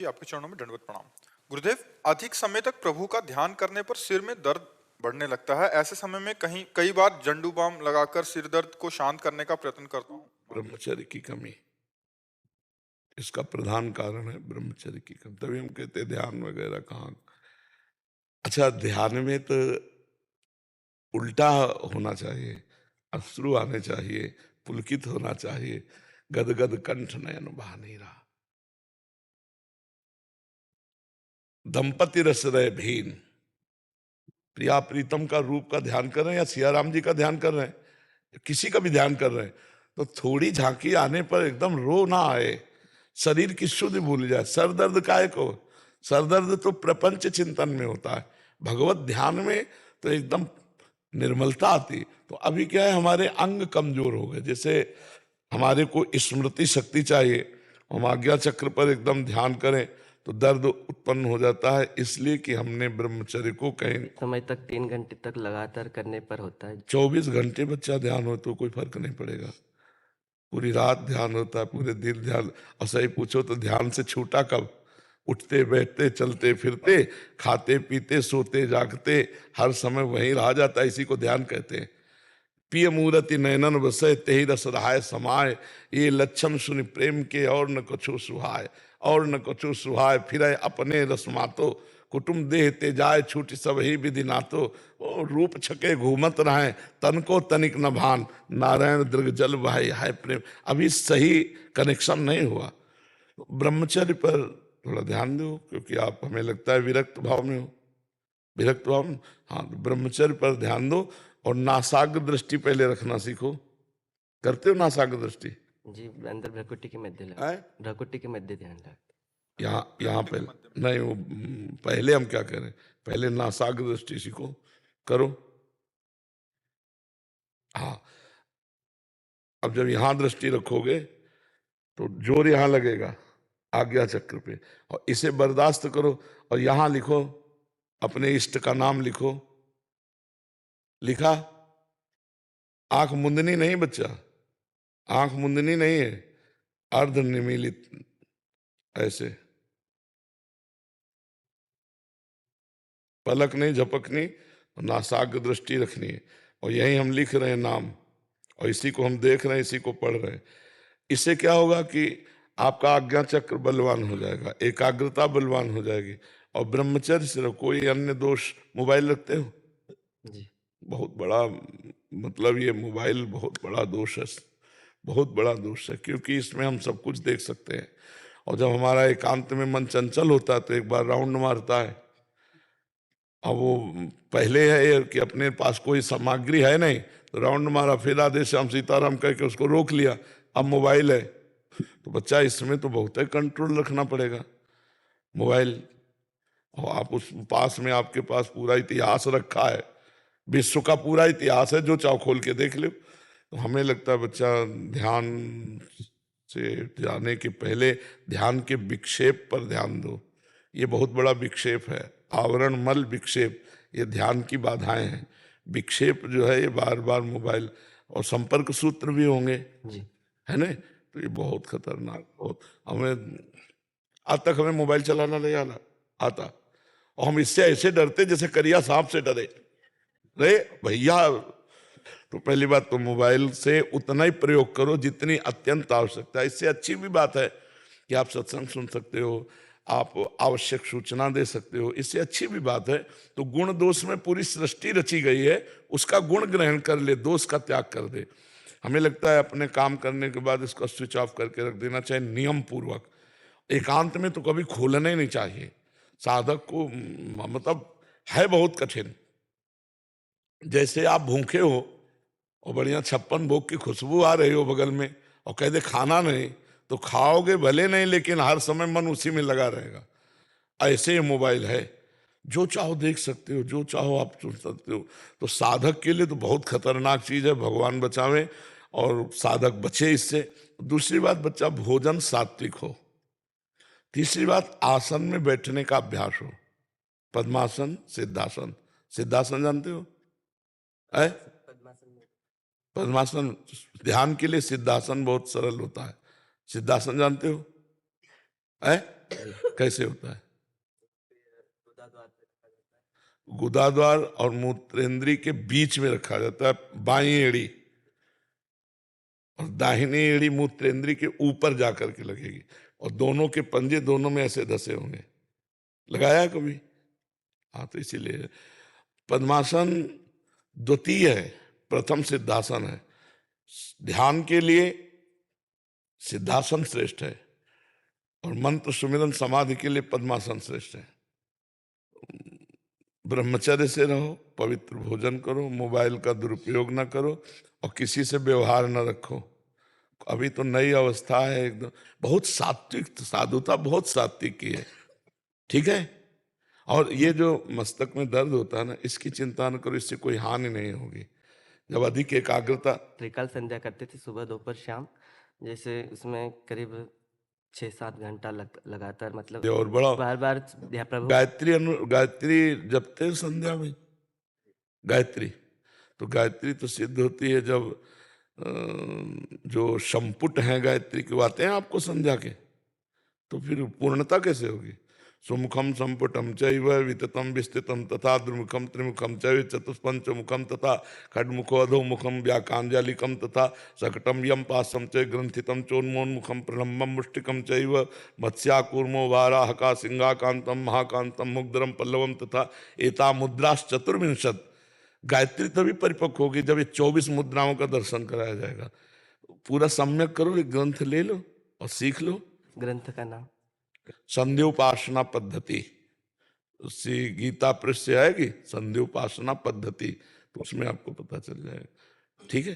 जी, आपके चरणों में दंडवत प्रणाम। गुरुदेव, अधिक समय तक प्रभु का ध्यान करने पर सिर में दर्द बढ़ने लगता है। ऐसे समय में कई बार जंडू बाम लगाकर सिर दर्द को शांत करने का प्रयत्न करता हूँ। ब्रह्मचर्य की कमी, इसका प्रधान कारण है ब्रह्मचर्य की कमी। तभी हम कहते हैं ध्यान वगैरह कहाँ। अच्छा, ध्यान में तो उल्टा होना चाहिए, अश्रु आने चाहिए, पुलकित होना चाहिए, गदगद कंठ नयन बहा नहीं रहा। दंपति रस रहे भीन, प्रिया प्रीतम का रूप का ध्यान कर रहे हैं या सिया राम जी का ध्यान कर रहे हैं, किसी का भी ध्यान कर रहे हैं, तो थोड़ी झांकी आने पर एकदम रो ना आए, शरीर की शुद्ध भूल जाए। सर दर्द काहे को? सर दर्द तो प्रपंच चिंतन में होता है, भगवत ध्यान में तो एकदम निर्मलता आती। तो अभी क्या है, हमारे अंग कमजोर हो गए। जैसे हमारे को स्मृति शक्ति चाहिए, हम आज्ञा चक्र पर एकदम ध्यान करें तो दर्द उत्पन्न हो जाता है, इसलिए कि हमने ब्रह्मचर्य को कहीं समय तक 3 घंटे तक लगातार करने पर होता है। 24 घंटे बच्चा ध्यान हो तो कोई फर्क नहीं पड़ेगा। पूरी रात ध्यान होता है, पूरे दिन ध्यान। और सही पूछो तो ध्यान से छूटा कब? उठते बैठते चलते फिरते खाते पीते सोते जागते हर समय वहीं रहा जाता है, इसी को ध्यान कहते हैं। पिय मूर्ति नयनन बसय तेहि रस रहाय समाय, ये लक्षण सुनि प्रेम के और न कछु सुहाय, और न कछु सुहाय। फिर अपने रसमातो कुटुम देह ते जाय, छूट सब ही विधि नातो। ओ रूप छके घूमत रहे, तन को तनिक न भान, नारायण दृग जल भाई हाय प्रेम। अभी सही कनेक्शन नहीं हुआ। ब्रह्मचर्य पर थोड़ा ध्यान दो, क्योंकि आप हमें लगता है विरक्त भाव में हो। विरक्त भाव में, हाँ, तो ब्रह्मचर्य पर ध्यान दो। और नासाग्र दृष्टि पहले रखना सीखो। करते हो नासाग्र दृष्टि? जी, अंदर भ्रकुटी के मध्य लगा, आए भ्रकुटी के मध्य ध्यान लगा। यहाँ पहले नहीं, वो पहले हम क्या करें, पहले नासाग्र दृष्टि सीखो, करो। हाँ, अब जब यहां दृष्टि रखोगे तो जोर यहां लगेगा आज्ञा चक्र पे, और इसे बर्दाश्त करो। और यहां लिखो, अपने इष्ट का नाम लिखो। लिखा? आंख मुंदनी नहीं बच्चा, आंख मुंदनी नहीं है, अर्ध निमीलित ऐसे, पलक नहीं झपकनी, नासाग्र दृष्टि रखनी है। और यही हम लिख रहे हैं नाम, और इसी को हम देख रहे हैं, इसी को पढ़ रहे हैं। इससे क्या होगा कि आपका आज्ञा चक्र बलवान हो जाएगा, एकाग्रता बलवान हो जाएगी। और ब्रह्मचर्य सिर्फ, कोई अन्य दोष? मोबाइल रखते हो? जी, बहुत बड़ा, मतलब ये मोबाइल बहुत बड़ा दोष है, बहुत बड़ा दोष है, क्योंकि इसमें हम सब कुछ देख सकते हैं। और जब हमारा एकांत में मन चंचल होता है तो एक बार राउंड मारता है। अब वो पहले है कि अपने पास कोई सामग्री है नहीं, तो राउंड मारा, फिर आधे श्याम सीताराम कह के उसको रोक लिया। अब मोबाइल है, तो बच्चा इसमें तो बहुत है कंट्रोल रखना पड़ेगा। मोबाइल, और आप उस पास में, आपके पास पूरा इतिहास रखा है, विश्व का पूरा इतिहास है, जो चाहो खोल के देख लो। तो हमें लगता है बच्चा ध्यान से जाने के पहले ध्यान के विक्षेप पर ध्यान दो। ये बहुत बड़ा विक्षेप है, आवरण मल विक्षेप, ये ध्यान की बाधाएं हैं। विक्षेप जो है ये बार बार मोबाइल, और संपर्क सूत्र भी होंगे, जी, है ना? तो ये बहुत खतरनाक, बहुत। हमें आज तक हमें मोबाइल चलाना नहीं आना आता, और हम इससे ऐसे डरते जैसे करिया सांप से डरे। रे भैया, तो पहली बात तो मोबाइल से उतना ही प्रयोग करो जितनी अत्यंत आवश्यकता है। इससे अच्छी भी बात है कि आप सत्संग सुन सकते हो, आप आवश्यक सूचना दे सकते हो, इससे अच्छी भी बात है। तो गुण दोष में पूरी सृष्टि रची गई है, उसका गुण ग्रहण कर ले, दोष का त्याग कर दे। हमें लगता है अपने काम करने के बाद इसको स्विच ऑफ करके रख देना चाहिए नियम पूर्वक। एकांत में तो कभी खोलना ही नहीं चाहिए साधक को, मतलब है बहुत कठिन। जैसे आप भूखे हो और बढ़िया 56 भोग की खुशबू आ रही हो बगल में, और कह दे खाना नहीं, तो खाओगे भले नहीं, लेकिन हर समय मन उसी में लगा रहेगा। ऐसे ही मोबाइल है, जो चाहो देख सकते हो, जो चाहो आप सुन सकते हो। तो साधक के लिए तो बहुत खतरनाक चीज है, भगवान बचावे और साधक बचे इससे। दूसरी बात, बच्चा भोजन सात्विक हो। तीसरी बात, आसन में बैठने का अभ्यास हो, पद्मासन सिद्धासन। सिद्धासन जानते हो? है पद्मासन ध्यान के लिए, सिद्धासन बहुत सरल होता है। सिद्धासन जानते हो? है कैसे होता है? गुदाद्वार और मूत्रेंद्री के बीच में रखा जाता है बाईं एड़ी, और दाहिनी एड़ी मूत्रेंद्री के ऊपर जाकर के लगेगी, और दोनों के पंजे दोनों में ऐसे धसे होंगे। लगाया कभी? हाँ, तो इसीलिए पद्मासन द्वितीय है, प्रथम सिद्धासन है। ध्यान के लिए सिद्धासन श्रेष्ठ है, और मंत्र सुमिरन समाधि के लिए पद्मासन श्रेष्ठ है। ब्रह्मचर्य से रहो, पवित्र भोजन करो, मोबाइल का दुरुपयोग न करो, और किसी से व्यवहार न रखो। अभी तो नई अवस्था है एकदम, बहुत सात्विक साधुता, बहुत सात्विक की है, ठीक है। और ये जो मस्तक में दर्द होता है ना, इसकी चिंता न करो, इससे कोई हानि नहीं होगी। जब अधिक एकाग्रता, त्रिकाल संध्या करते थे, सुबह दोपहर शाम, जैसे उसमें करीब 6-7 घंटा लगातार, मतलब और बड़ा बार बार प्रभु गायत्री जपते हैं संध्या में। गायत्री तो सिद्ध होती है जब जो संपुट हैं गायत्री के आते हैं आपको संध्या के, तो फिर पूर्णता कैसे होगी? सुमुखम संपुटम चैव विततम विस्तृतम तथा द्विमुखम त्रिमुखम चैव चतुष्पंचमुखम तथा खड्मुखो अधोमुखम व्याकांजलिकम तथा सकटम यम पासम च ग्रंथितम चोन्मोन्मुखम प्रलम्बम मुष्टिकम चैव मत्स्याकूर्मो वाराहका सिंहाकांतम महाकांतम मुग्धरम पल्लवम तथा एता मुद्राश चतुर्विंशत। गायत्री तभी परिपक्व होगी जब ये 24 मुद्राओं का दर्शन कराया जाएगा। पूरा सम्यक करो, एक ग्रंथ ले लो और सीख लो। ग्रंथ का नाम संध्योपासना पद्धति, उससे गीता पृष्ठ से आएगी संध्योपासना पद्धति, तो उसमें आपको पता चल जाएगा, ठीक है।